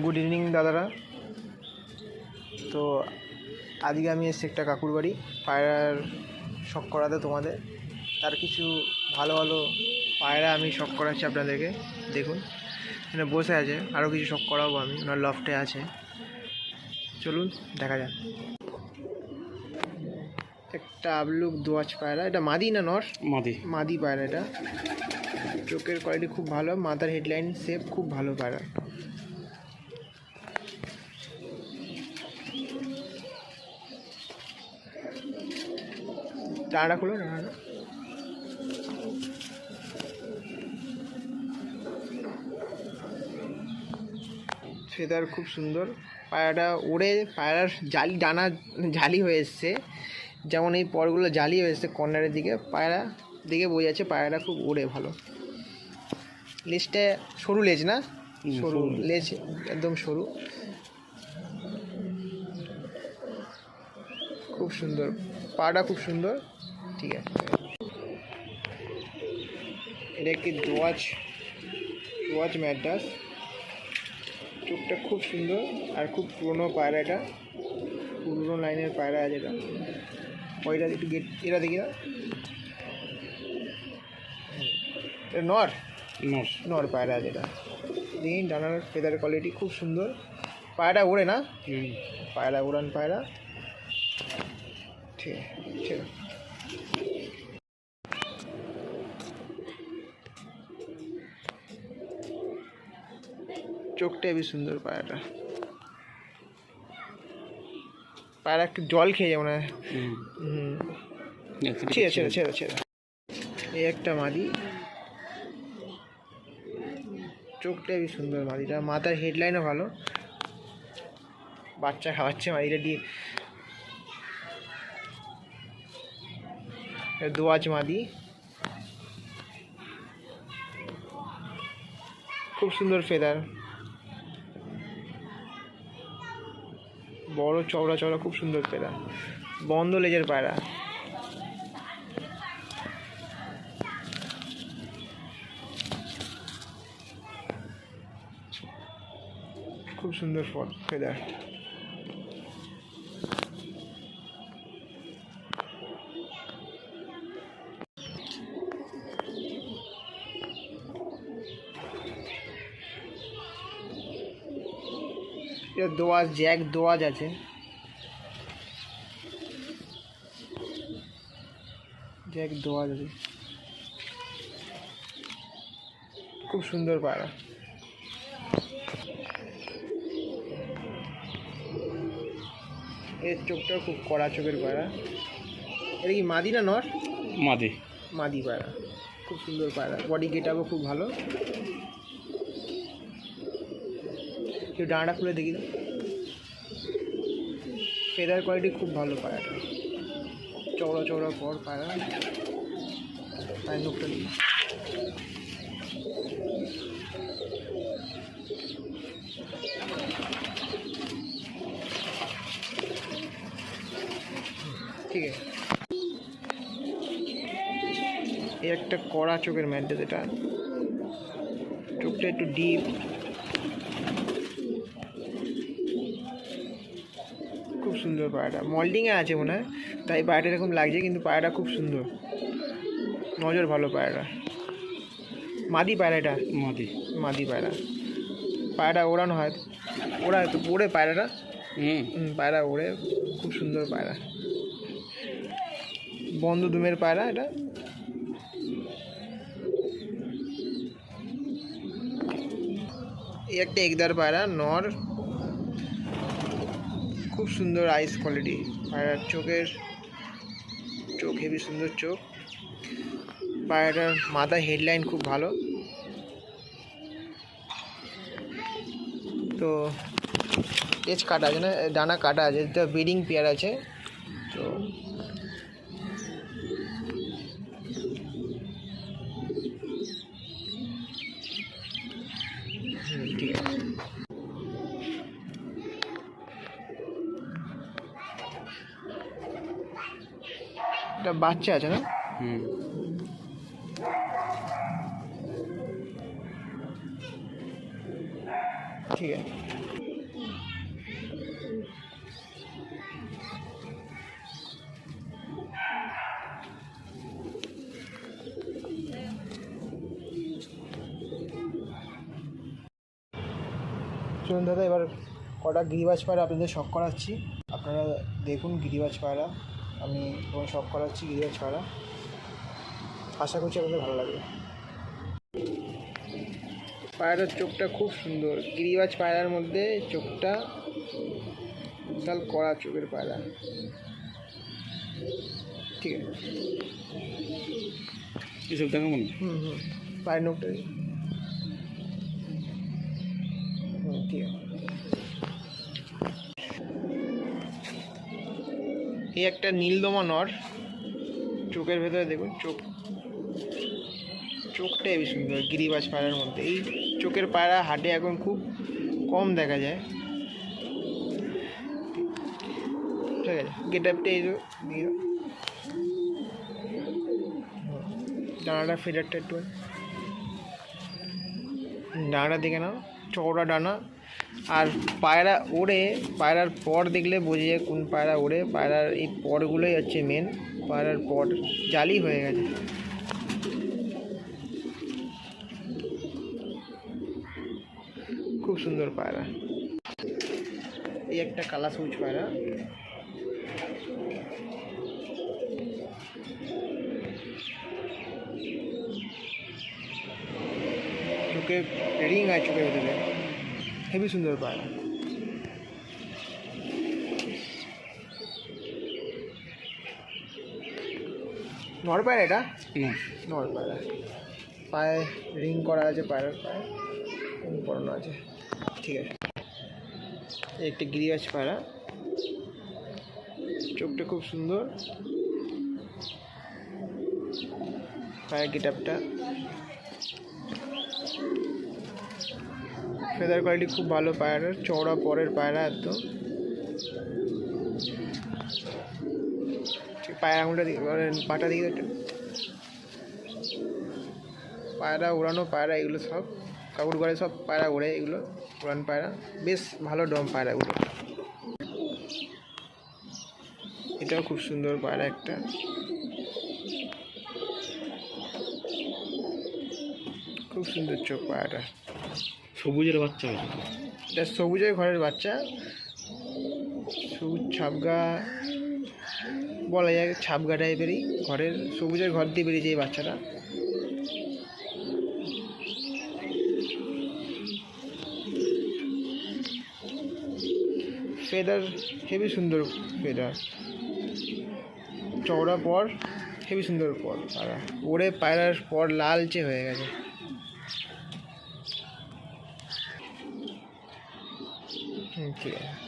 Good evening দাদারা। তো আজকে আমি এসেছি একটা কাকুর বাড়ি পায়রার শখ করাতে তোমাদের। তার কিছু ভালো ভালো পায়রা আমি শখ করাচ্ছি আপনাদেরকে। দেখুন এখানে বসে আছে, আরও কিছু শখ করাবো আমি, ওনার লফটে আছে। চলুন দেখা যাক। একটা আবলুক দোয়াচ পায়রা, এটা মাদি না নর? মাদি পায়রা। এটা চোখের কোয়ালিটি খুব ভালো, মাথার হেডলাইন শেপ খুব ভালো পায়রা। ডাঁড়া খুলো, ডাঁড়া। ফেদার খুব সুন্দর। পায়রাটা ওড়ে, পায়রার জালি ডানা জালি হয়ে এসছে, যেমন এই পরগুলো জালি হয়ে এসছে কর্নারের দিকে। পায়রা দিকে বোঝা যাচ্ছে পায়রাটা খুব ওড়ে ভালো। লেজটা সরু লেজ না? সরু লেজ, একদম সরু। খুব সুন্দর পায়রাটা, খুব সুন্দর। ঠিক আছে, এটা একটি দোয়াচ ম্যাড্রাস। চোখটা খুব সুন্দর আর খুব পুরনো পায়রা। এটা পুরনো লাইনের পায়রা আছে। এটা ওইটা একটু গেট, এটা দেখি না, এটা নর পায়রা আছে। এটা দেখি ডানার ফেদার কোয়ালিটি খুব সুন্দর। পায়রা ওড়ে না? পায়রা উড়ান পায়রা। ঠিক আছে, চোখটা বেশ সুন্দর পায়রাটা। পায়রা একটু জল খেয়ে যাবে না। ছেড়ে এই একটা মাদি, চোখটা বেশ সুন্দর মাদিটা। মাথার হেডলাইনও ভালো, বাচ্চা খাওয়াচ্ছে মাদিটা দিয়ে। দোয়াচ মাদি, খুব সুন্দর ফেদার, বড় চওড়া খুব সুন্দর ফেদার, বন্ধ লেজের পায়রা। খুব সুন্দর ফেদার। দোয়াজ, জ্যাক দোয়াজ আছে। খুব সুন্দর পায়রা। এর চোখটা খুব কড়া চোখের পায়রা। এটা কি মাদি না নর? মাদি পায়রা, খুব সুন্দর পায়রা। বডি গেটআপও খুব ভালো। কেউ ডাঁড়া খুলে দেখি না, ফেদার কোয়ালিটি খুব ভালো পায়রাটা। চওড়া পর পায়রা। নোকটা নিই, ঠিক আছে। এই একটা কড়া চোখের ম্যাড্রাস। এটা চোখটা একটু ডিপ, খুব সুন্দর পায়রাটা। মল্ডিংয়ে আছে মনে হয়, তাই পায়রাটা এরকম লাগছে, কিন্তু পায়রাটা খুব সুন্দর, নজর ভালো পায়রা। মাদি পায়রা, এটা মাদি পায়রা। পায়রা ওড়ানো হয়, ওড়ে পায়রাটা। পায়রা ওড়ে, খুব সুন্দর পায়রা। বন্ধ দুমের পায়রা। এটা এই একটা একদার পায়রা, নর। খুব সুন্দর আইস কোয়ালিটি পায়রার। চোখ হেবি সুন্দর চোখ। পায়রাটার মাথা হেডলাইন খুব ভালো। তো লেজ কাটা আছে না, ডানা কাটা আছে, তো ব্রিডিং পেয়ার আছে। তো ঠিক আছে। এটা বাচ্চা আছে না? ঠিক আছে। শুনুন দাদা, এবার কটা গিরিবাজ পায়রা আপনাদের শখ করাচ্ছি। আপনারা দেখুন গিরিবাজ পায়রা, আমি এবং শখ করাচ্ছি গিরিবাজ পায়রা। আশা করছি আপনাদের ভালো লাগবে। পায়রার চোখটা খুব সুন্দর, গিরিবাজ পায়রার মধ্যে চোখটা বিশাল কড়া চোখের পায়রা। ঠিক আছে, এসব দেখা মনে পায়ের নোকটা ঠিক আছে। এই একটা নীলদমা নর, চোখের ভেতরে দেখুন চোখটা হেবি সুন্দর গিরিবাজ পায়রার মধ্যে। এই চোখের পায়রা হাটে এখন খুব কম দেখা যায়। ঠিক আছে, গেট আপটা এই দিয়ে ডানাটা ফিডারটা একটু ডানাটা দেখে নাও, চওড়া ডানা। আর পায়রা ওড়ে, পায়রার পর দেখলে বোঝা যায় কোন পায়রা ওড়ে। পায়রার এই পরগুলোই হচ্ছে মেন, পায়রার পর জালি হয়ে গেছে। খুব সুন্দর পায়রা। এই একটা কালা সবুজ পায়রা, চোখে রিং আছে চোখের ভেতরে, হেবি সুন্দর পায়রা। নর পায়রা এটা, নর পায়রা, পায়ে রিং করা আছে, পায়রার পায়ে রিং পরানো আছে। ঠিক আছে, একটা গিরিবাজ পায়রা, চোখটা খুব সুন্দর, পায়ের গেট আপটা, ফেদার কোয়ালিটি খুব ভালো পায়রার, চওড়া পরের পায়রা একদম। পায়ের আঙুলটা দিকে, পাটা দিকে একটা পায়রা উড়ানো পায়রা, এগুলো সব কাকুর ঘরে সব পায়রা ওড়ে, এগুলো উড়ান পায়রা, বেশ ভালো ডম পায়রাগুলো। এটাও খুব সুন্দর পায়রা একটা, খুব সুন্দর চোখ পায়রাটা। সবুজের বাচ্চা, এটা সবুজের ঘরের বাচ্চা, সবুজ ছাপগা বলা যায়, ছাপগা টাইপেরই ঘরের, সবুজের ঘর দিয়ে বেরিয়েছে এই বাচ্চাটা। ফেদার হেবি সুন্দর, ফেদার চওড়া পর, হেবি সুন্দর পর পায়রা ওড়ে, পায়রার পর লালচে হয়ে গেছে। ঠিক আছে।